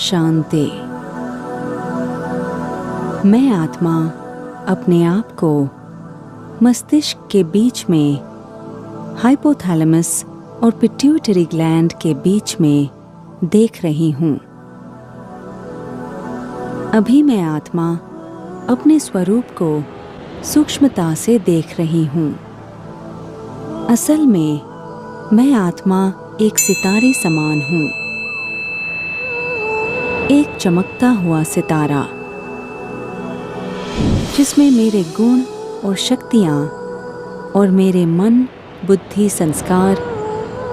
शांति। मैं आत्मा अपने आप को मस्तिष्क के बीच में, हाइपोथैलेमस और पिट्यूटरी ग्लैंड के बीच में देख रही हूँ। अभी मैं आत्मा अपने स्वरूप को सूक्ष्मता से देख रही हूँ। असल में मैं आत्मा एक सितारे समान हूँ, एक चमकता हुआ सितारा जिसमें मेरे गुण और शक्तियाँ और मेरे मन, बुद्धि, संस्कार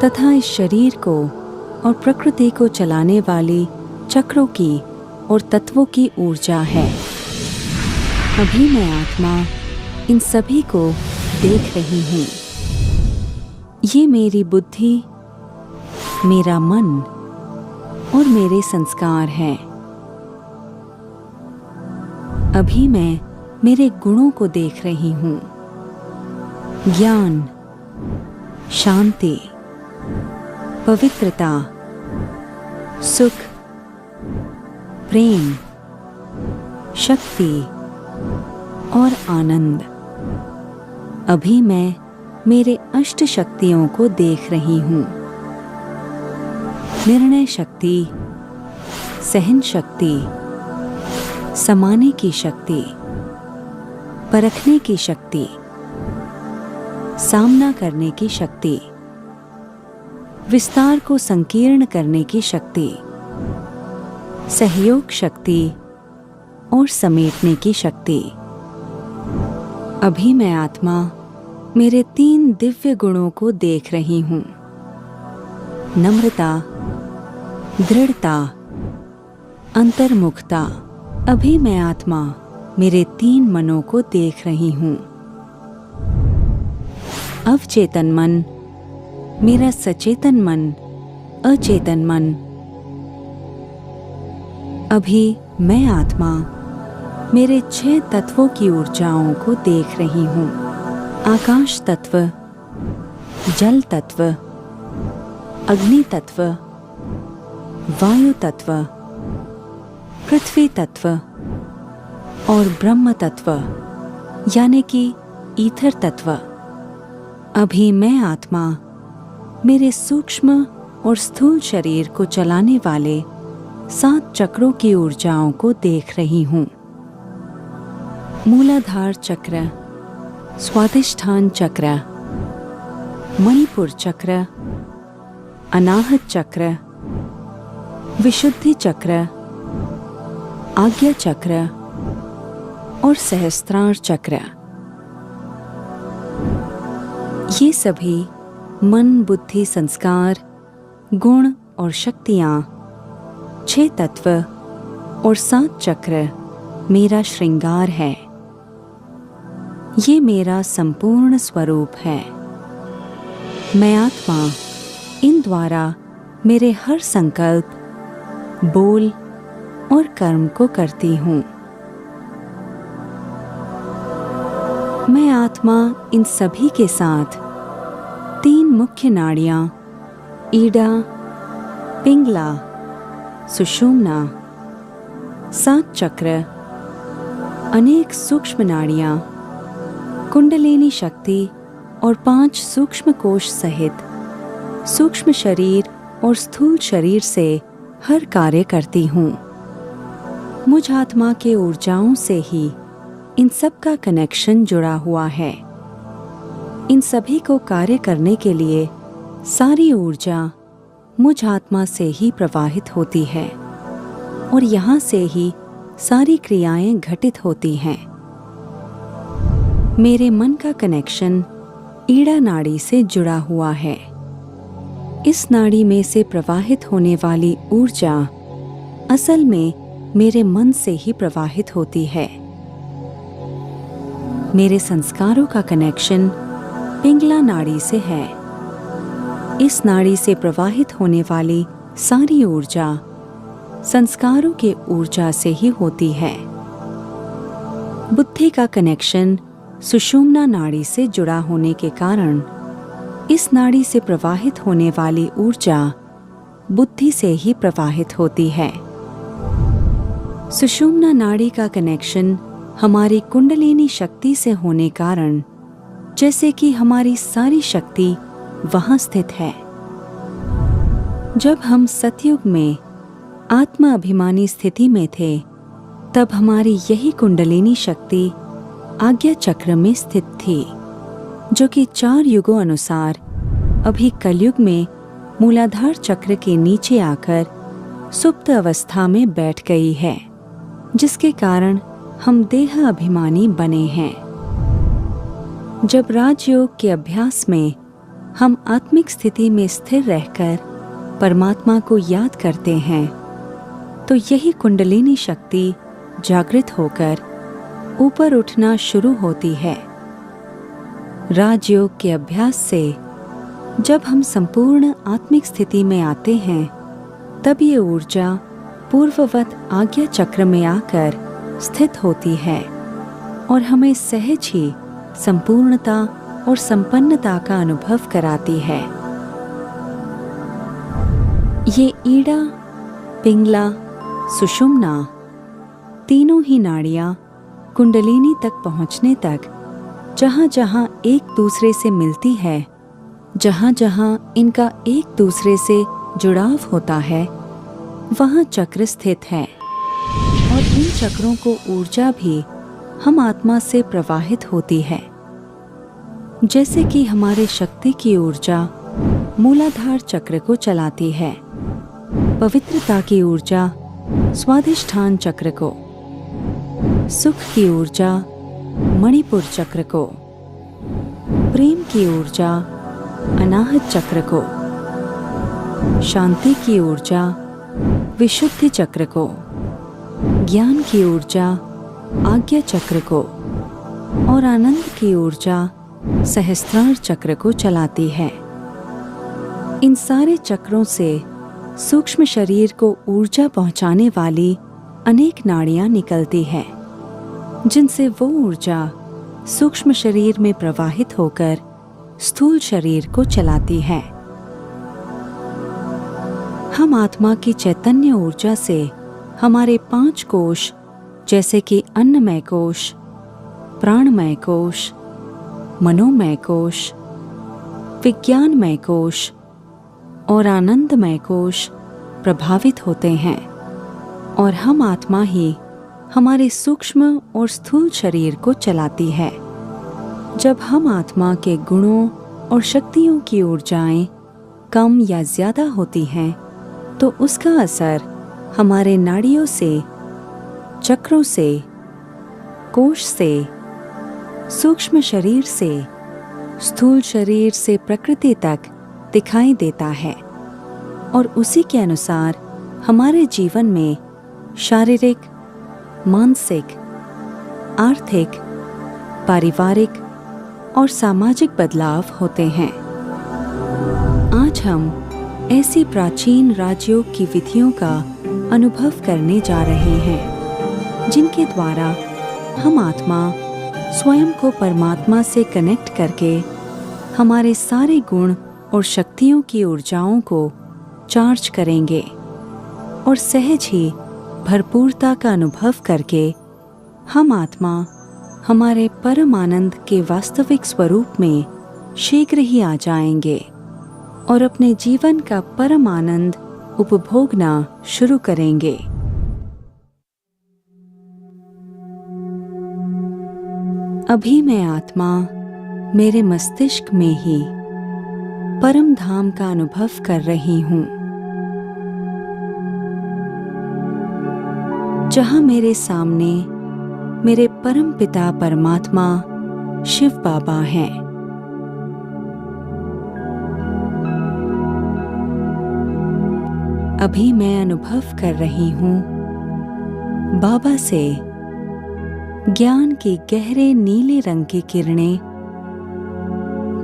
तथा इस शरीर को और प्रकृति को चलाने वाली चक्रों की और तत्वों की ऊर्जा है। अभी मैं आत्मा इन सभी को देख रही हूँ। ये मेरी बुद्धि, मेरा मन और मेरे संस्कार हैं। अभी मैं मेरे गुणों को देख रही हूँ। ज्ञान, शांति, पवित्रता, सुख, प्रेम, शक्ति और आनंद। अभी मैं मेरे अष्ट शक्तियों को देख रही हूँ। निर्णय शक्ति, सहन शक्ति, समाने की शक्ति, परखने की शक्ति, सामना करने की शक्ति, विस्तार को संकीर्ण करने की शक्ति, सहयोग शक्ति और समेटने की शक्ति। अभी मैं आत्मा मेरे 3 दिव्य गुणों को देख रही हूँ। नम्रता, दृढ़ता, अंतर्मुखता। अभी मैं आत्मा मेरे 3 मनों को देख रही हूँ। अवचेतन मन, मेरा सचेतन मन, अचेतन मन। अभी मैं आत्मा मेरे 6 तत्वों की ऊर्जाओं को देख रही हूँ। आकाश तत्व, जल तत्व, अग्नि तत्व, वायु तत्व, पृथ्वी तत्व और ब्रह्म तत्व यानी कि ईथर तत्व। अभी मैं आत्मा मेरे सूक्ष्म और स्थूल शरीर को चलाने वाले 7 चक्रों की ऊर्जाओं को देख रही हूँ। मूलाधार चक्र, स्वादिष्ठान चक्र, मणिपुर चक्र, अनाहत चक्र, विशुद्धि चक्र, आज्ञा चक्र और सहस्त्रार चक्र। ये सभी मन, बुद्धि, संस्कार, गुण और शक्तियाँ, 6 तत्व और 7 चक्र मेरा श्रृंगार है। ये मेरा संपूर्ण स्वरूप है। मैं आत्मा इन द्वारा मेरे हर संकल्प, बोल और कर्म को करती हूँ। मैं आत्मा इन सभी के साथ 3 मुख्य नाड़ियाँ ईडा, पिंगला, सुषुम्ना, 7 चक्र, अनेक सूक्ष्म नाड़ियाँ, कुंडलिनी शक्ति और 5 सूक्ष्म कोश सहित सूक्ष्म शरीर और स्थूल शरीर से हर कार्य करती हूँ। मुझ आत्मा के ऊर्जाओं से ही इन सब का कनेक्शन जुड़ा हुआ है। इन सभी को कार्य करने के लिए सारी ऊर्जा मुझ आत्मा से ही प्रवाहित होती है और यहाँ से ही सारी क्रियाएं घटित होती हैं। मेरे मन का कनेक्शन ईड़ा नाड़ी से जुड़ा हुआ है। इस नाड़ी में से प्रवाहित होने वाली ऊर्जा असल में मेरे मन से ही प्रवाहित होती है। मेरे संस्कारों का कनेक्शन पिंगला नाड़ी से है। इस नाड़ी से प्रवाहित होने वाली सारी ऊर्जा संस्कारों के ऊर्जा से ही होती है। बुद्धि का कनेक्शन सुषुम्ना नाड़ी से जुड़ा होने के कारण इस नाड़ी से प्रवाहित होने वाली ऊर्जा बुद्धि से ही प्रवाहित होती है। सुषुम्ना नाड़ी का कनेक्शन हमारी कुंडलिनी शक्ति से होने कारण जैसे कि हमारी सारी शक्ति वहां स्थित है। जब हम सतयुग में आत्मा अभिमानी स्थिति में थे, तब हमारी यही कुंडलिनी शक्ति आज्ञा चक्र में स्थित थी, जो कि 4 युगों अनुसार अभी कलयुग में मूलाधार चक्र के नीचे आकर सुप्त अवस्था में बैठ गई है, जिसके कारण हम देह अभिमानी बने हैं। जब राजयोग के अभ्यास में हम आत्मिक स्थिति में स्थिर रहकर परमात्मा को याद करते हैं, तो यही कुंडलिनी शक्ति जागृत होकर ऊपर उठना शुरू होती है। राजयोग के अभ्यास से जब हम संपूर्ण आत्मिक स्थिति में आते हैं, तब ये ऊर्जा पूर्ववत आज्ञा चक्र में आकर स्थित होती है और हमें सहज ही संपूर्णता और संपन्नता का अनुभव कराती है। ये ईड़ा, पिंगला, सुषुम्ना तीनों ही नाड़ियाँ कुंडलिनी तक पहुँचने तक जहाँ जहाँ एक दूसरे से मिलती है, जहाँ जहाँ इनका एक दूसरे से जुड़ाव होता है, वहाँ चक्र स्थित है और इन चक्रों को ऊर्जा भी हम आत्मा से प्रवाहित होती है। जैसे कि हमारे शक्ति की ऊर्जा मूलाधार चक्र को चलाती है, पवित्रता की ऊर्जा स्वाधिष्ठान चक्र को, सुख की ऊर्जा मणिपुर चक्र को, प्रेम की ऊर्जा अनाहत चक्र को, शांति की ऊर्जा विशुद्धि चक्र को, ज्ञान की ऊर्जा आज्ञा चक्र को और आनंद की ऊर्जा सहस्त्रार चक्र को चलाती है। इन सारे चक्रों से सूक्ष्म शरीर को ऊर्जा पहुंचाने वाली अनेक नाड़ियां निकलती है, जिनसे वो ऊर्जा सूक्ष्म शरीर में प्रवाहित होकर स्थूल शरीर को चलाती है। हम आत्मा की चैतन्य ऊर्जा से हमारे 5 कोश जैसे कि अन्नमय कोश, प्राणमय कोश, मनोमय कोश, विज्ञानमय कोश और आनंदमय कोश प्रभावित होते हैं और हम आत्मा ही हमारे सूक्ष्म और स्थूल शरीर को चलाती है। जब हम आत्मा के गुणों और शक्तियों की ऊर्जाएं कम या ज्यादा होती हैं, तो उसका असर हमारे नाड़ियों से, चक्रों से, कोश से, सूक्ष्म शरीर से, स्थूल शरीर से प्रकृति तक दिखाई देता है और उसी के अनुसार हमारे जीवन में शारीरिक, मानसिक, आर्थिक, पारिवारिक और सामाजिक बदलाव होते हैं। आज हम ऐसी प्राचीन राजयोग की विधियों का अनुभव करने जा रहे हैं, जिनके द्वारा हम आत्मा स्वयं को परमात्मा से कनेक्ट करके हमारे सारे गुण और शक्तियों की ऊर्जाओं को चार्ज करेंगे और सहज ही भरपूरता का अनुभव करके हम आत्मा हमारे परम आनंद के वास्तविक स्वरूप में शीघ्र ही आ जाएंगे और अपने जीवन का परम आनंद उपभोगना शुरू करेंगे। अभी मैं आत्मा मेरे मस्तिष्क में ही परम धाम का अनुभव कर रही हूँ, जहाँ मेरे सामने मेरे परम पिता परमात्मा शिव बाबा हैं। अभी मैं अनुभव कर रही हूँ बाबा से ज्ञान की गहरे नीले रंग की किरणें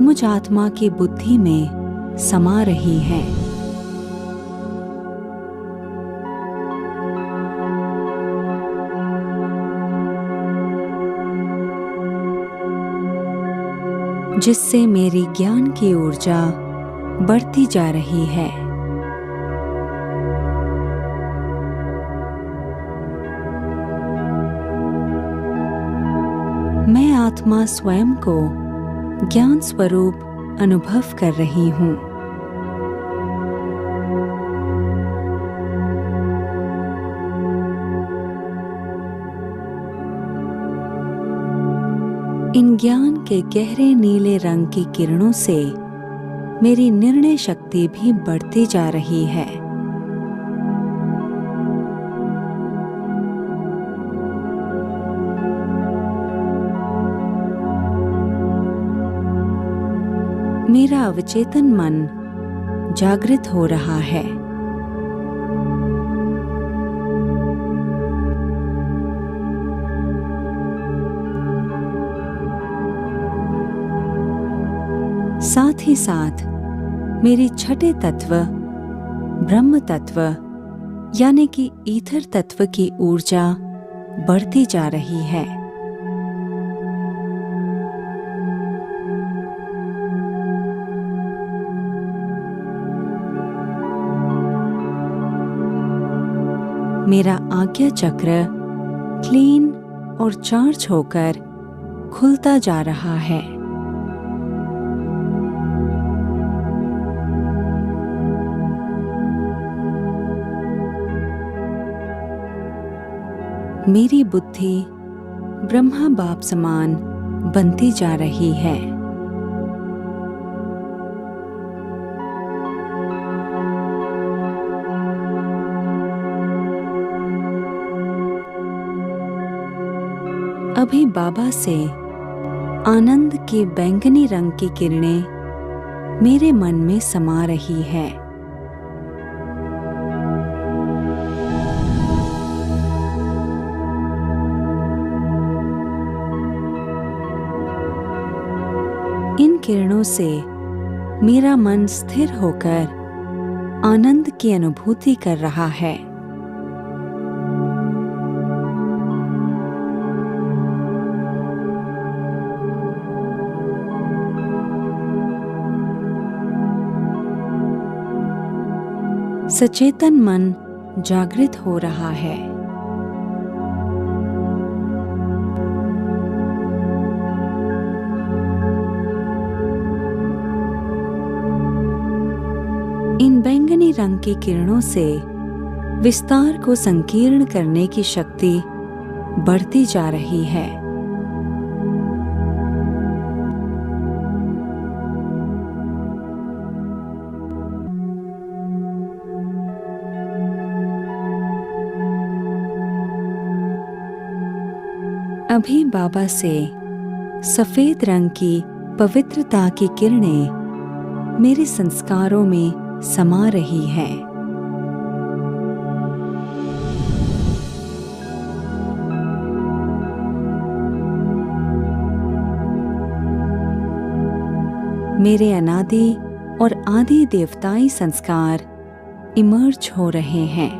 मुझ आत्मा की बुद्धि में समा रही हैं। जिससे मेरी ज्ञान की ऊर्जा बढ़ती जा रही है। आत्मा स्वयं को ज्ञान स्वरूप अनुभव कर रही हूँ। इन ज्ञान के गहरे नीले रंग की किरणों से मेरी निर्णय शक्ति भी बढ़ती जा रही है। मेरा अवचेतन मन जागृत हो रहा है। साथ ही साथ मेरी छठे तत्व ब्रह्म तत्व यानी कि ईथर तत्व की ऊर्जा बढ़ती जा रही है। मेरा आज्ञा चक्र क्लीन और चार्ज होकर खुलता जा रहा है। मेरी बुद्धि ब्रह्मा बाप समान बनती जा रही है। अभी बाबा से आनंद की बैंगनी रंग की किरणें मेरे मन में समा रही है। इन किरणों से मेरा मन स्थिर होकर आनंद की अनुभूति कर रहा है। सचेतन मन जागृत हो रहा है। इन बैंगनी रंग की किरणों से विस्तार को संकीर्ण करने की शक्ति बढ़ती जा रही है। अभी बाबा से सफेद रंग की पवित्रता की किरणें मेरे संस्कारों में समा रही है। मेरे अनादि और आदि देवताई संस्कार इमर्ज हो रहे हैं।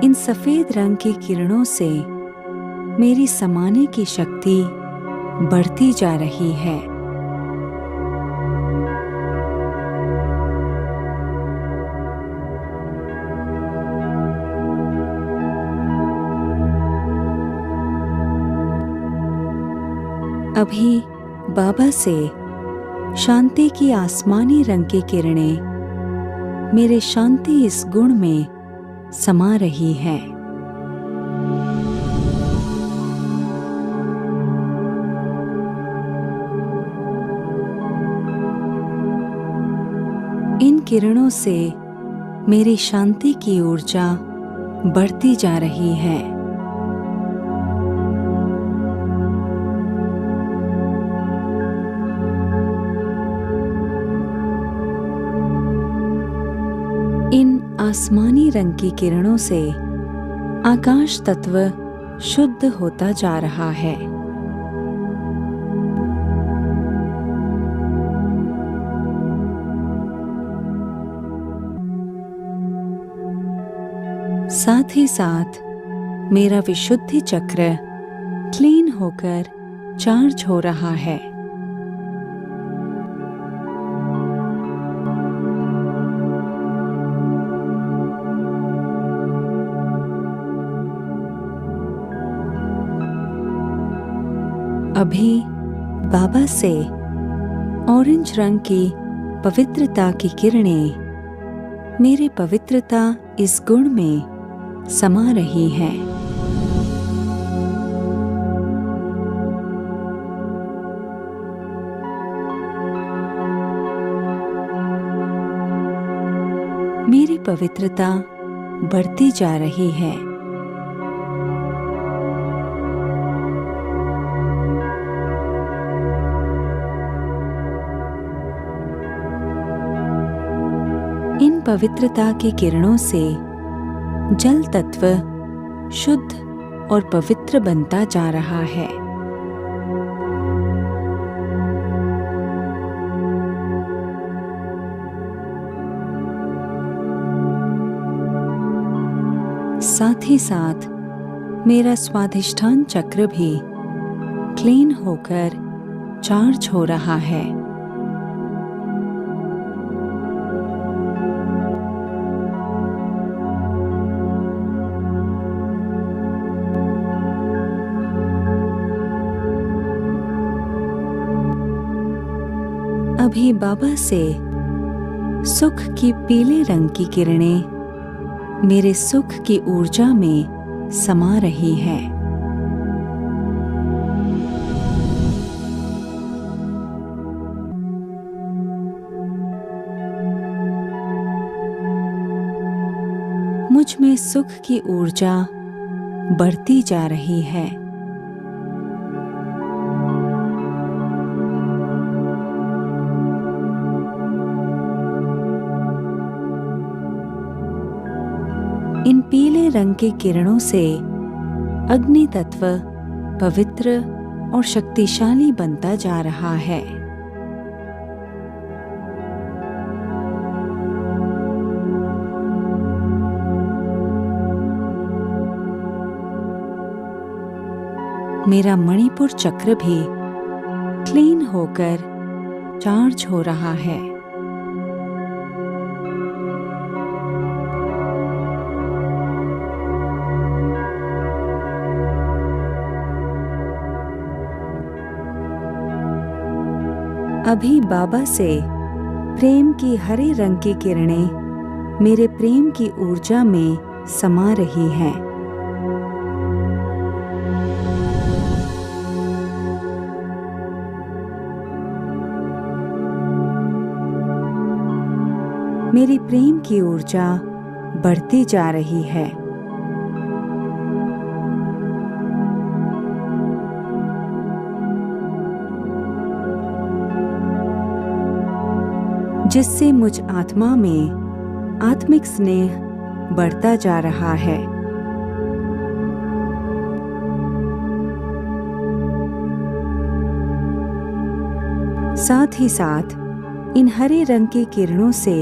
इन सफेद रंग की किरणों से मेरी समाने की शक्ति बढ़ती जा रही है। अभी बाबा से शांति की आसमानी रंग की किरणें मेरे शांति इस गुण में समा रही है। इन किरणों से मेरी शांति की ऊर्जा बढ़ती जा रही है। इन आसमानी रंग की किरणों से आकाश तत्व शुद्ध होता जा रहा है। साथ ही साथ मेरा विशुद्धि चक्र क्लीन होकर चार्ज हो रहा है। अभी बाबा से ऑरेंज रंग की पवित्रता की किरणें मेरे पवित्रता इस गुण में समा रही हैं। मेरी पवित्रता बढ़ती जा रही है। इन पवित्रता की किरणों से जल तत्व शुद्ध और पवित्र बनता जा रहा है। साथ ही साथ मेरा स्वाधिष्ठान चक्र भी क्लीन होकर चार्ज हो रहा है। अभी बाबा से सुख की पीले रंग की किरणें मेरे सुख की ऊर्जा में समा रही है। मुझ में सुख की ऊर्जा बढ़ती जा रही है। इन पीले रंग की किरणों से अग्नि तत्व पवित्र और शक्तिशाली बनता जा रहा है। मेरा मणिपुर चक्र भी क्लीन होकर चार्ज हो रहा है। अभी बाबा से प्रेम की हरे रंग की किरणें मेरे प्रेम की ऊर्जा में समा रही हैं। मेरी प्रेम की ऊर्जा बढ़ती जा रही है। जिससे मुझ आत्मा में आत्मिक स्नेह बढ़ता जा रहा है। साथ ही साथ इन हरे रंग की किरणों से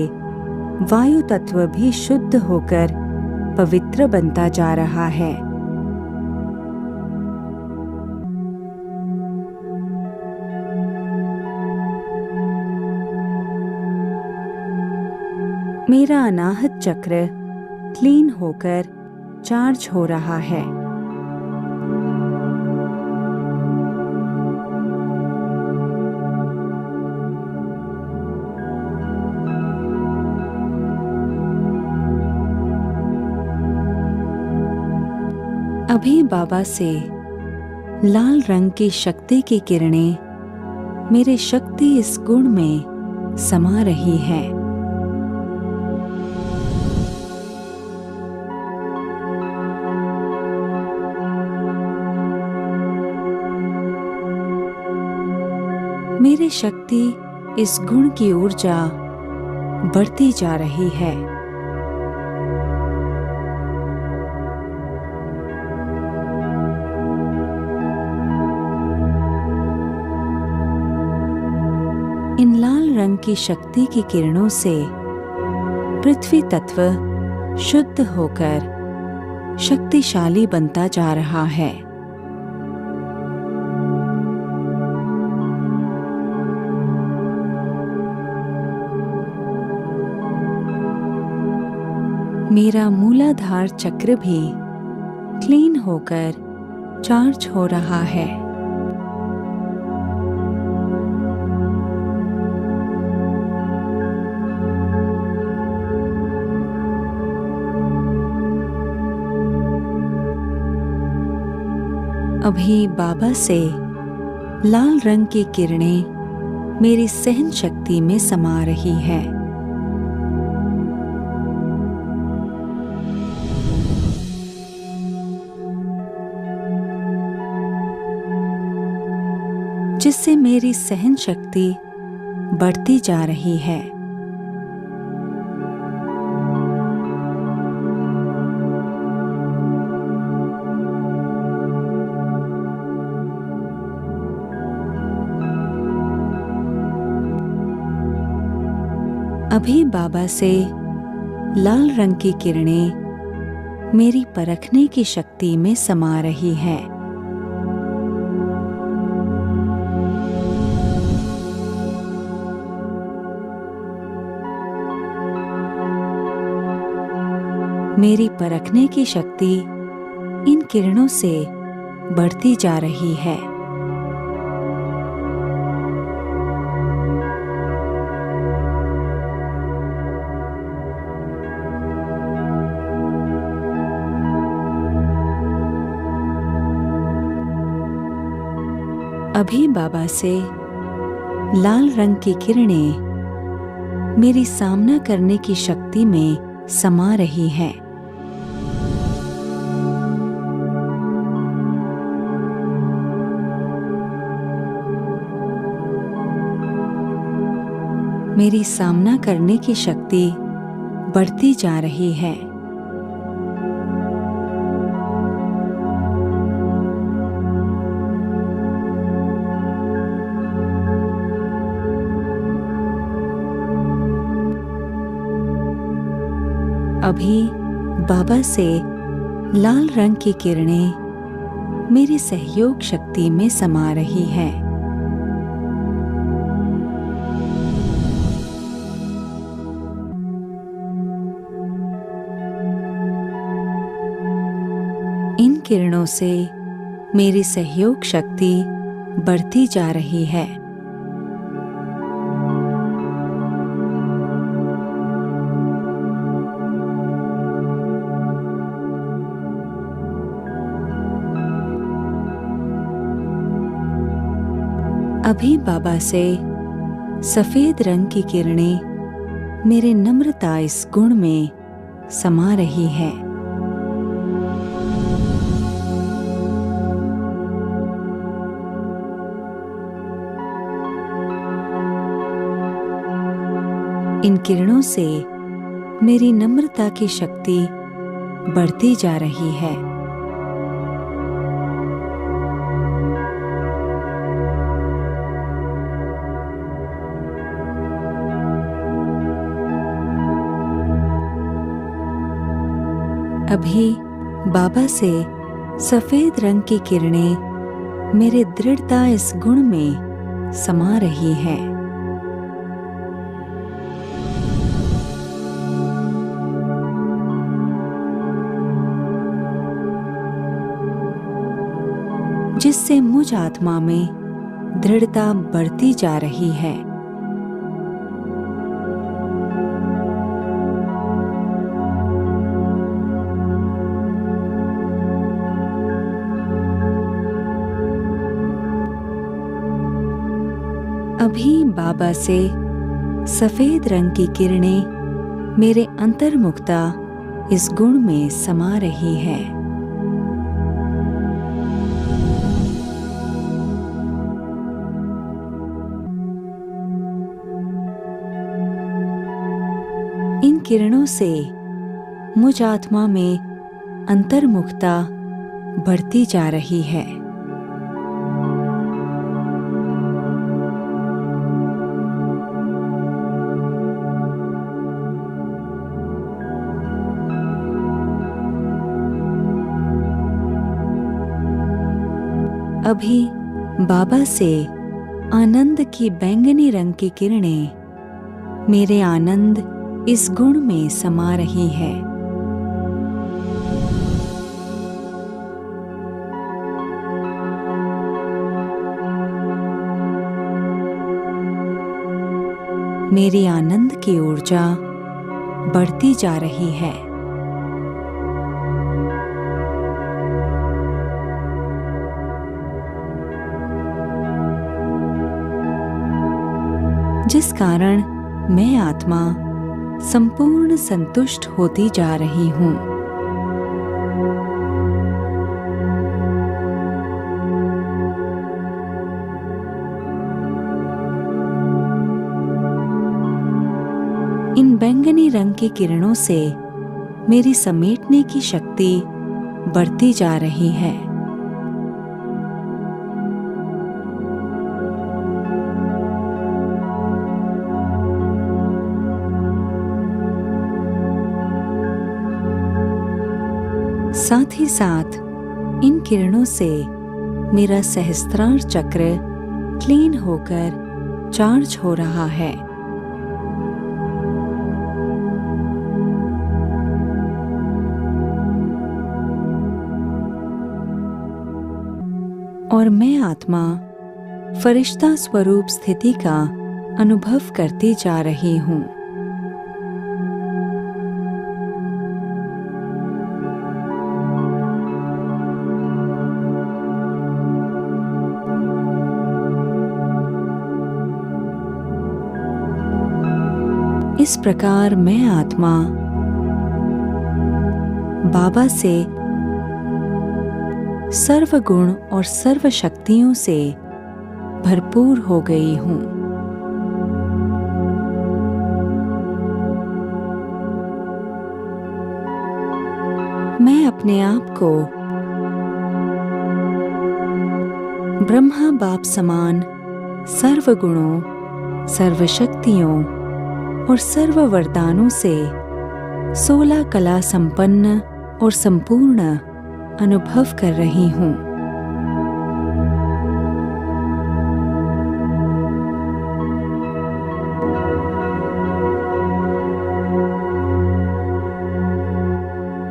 वायु तत्व भी शुद्ध होकर पवित्र बनता जा रहा है। मेरा अनाहत चक्र क्लीन होकर चार्ज हो रहा है। अभी बाबा से लाल रंग की शक्ति की किरणें मेरे शक्ति इस गुण में समा रही हैं। मेरी शक्ति इस गुण की ऊर्जा बढ़ती जा रही है। इन लाल रंग की शक्ति की किरणों से पृथ्वी तत्व शुद्ध होकर शक्तिशाली बनता जा रहा है। मेरा मूलाधार चक्र भी क्लीन होकर चार्ज हो रहा है। अभी बाबा से लाल रंग की किरणें मेरी सहन शक्ति में समा रही है। जिससे मेरी सहन शक्ति बढ़ती जा रही है। अभी बाबा से लाल रंग की किरणें मेरी परखने की शक्ति में समा रही है। मेरी परखने की शक्ति इन किरणों से बढ़ती जा रही है। अभी बाबा से लाल रंग की किरणें मेरी सामना करने की शक्ति में समा रही है। मेरी सामना करने की शक्ति बढ़ती जा रही है। अभी बाबा से लाल रंग की किरणें मेरी सहयोग शक्ति में समा रही है। इन किरणों से मेरी सहयोग शक्ति बढ़ती जा रही है। अभी बाबा से सफेद रंग की किरणें मेरे नम्रता इस गुण में समा रही है। इन किरणों से मेरी नम्रता की शक्ति बढ़ती जा रही है। अभी बाबा से सफेद रंग की किरणें मेरे दृढ़ता इस गुण में समा रही है। जिससे मुझ आत्मा में दृढ़ता बढ़ती जा रही है। अभी बाबा से सफेद रंग की किरणें मेरे अंतर्मुखता इस गुण में समा रही है। इन किरणों से मुझ आत्मा में अंतर्मुखता बढ़ती जा रही है। अभी बाबा से आनंद की बैंगनी रंग की किरणें मेरे आनंद इस गुण में समा रही है। मेरी आनंद की ऊर्जा बढ़ती जा रही है। जिस कारण मैं आत्मा संपूर्ण संतुष्ट होती जा रही हूँ। इन बैंगनी रंग की किरणों से मेरी समेटने की शक्ति बढ़ती जा रही है। साथ ही साथ इन किरणों से मेरा सहस्त्रार चक्र क्लीन होकर चार्ज हो रहा है। और मैं आत्मा फरिश्ता स्वरूप स्थिति का अनुभव करती जा रही हूँ। इस प्रकार मैं आत्मा बाबा से सर्व गुण और सर्व शक्तियों से भरपूर हो गई हूँ। मैं अपने आप को ब्रह्मा बाप समान सर्व गुणों, सर्व शक्तियों और सर्व वरदानों से 16 कला संपन्न और संपूर्ण अनुभव कर रही हूँ।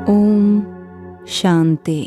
ओम शांति।